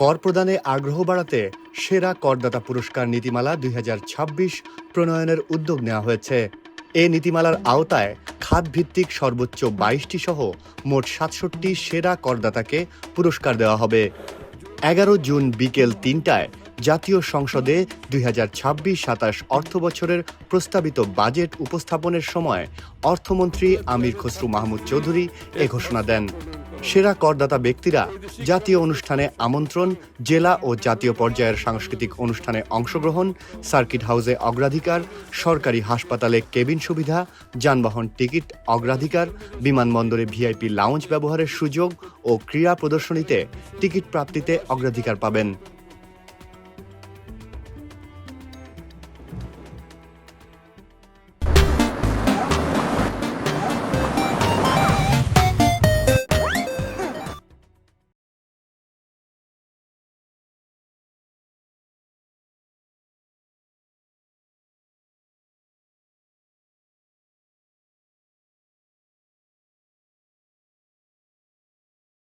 কর প্রদানে আগ্রহ বাড়াতে সেরা করদাতা পুরস্কার নীতিমালা ২০২৬ প্রণয়নের উদ্যোগ নেওয়া হয়েছে। এ নীতিমালার আওতায় খাতভিত্তিক সর্বোচ্চ ২২টি সহ মোট ৬৭টি সেরা করদাতাকে পুরস্কার দেওয়া হবে। ১১ জুন বিকেল ৩টায় জাতীয় সংসদে ২০২৬-২৭ অর্থবছরের প্রস্তাবিত বাজেট উপস্থাপনের সময় অর্থমন্ত্রী আমির খসরু মাহমুদ চৌধুরী এ ঘোষণা দেন। সেরা করদাতা ব্যক্তিরা জাতীয় অনুষ্ঠানে আমন্ত্রণ, জেলা ও জাতীয় পর্যায়ের সাংস্কৃতিক অনুষ্ঠানে অংশগ্রহণ, সার্কিট হাউসে অগ্রাধিকার, সরকারি হাসপাতালে কেবিন সুবিধা, যানবাহন টিকিট অগ্রাধিকার, বিমানবন্দরে ভিআইপি লাউঞ্জ ব্যবহারের সুযোগ ও ক্রীড়া প্রদর্শনীতে টিকিট প্রাপ্তিতে অগ্রাধিকার পাবেন।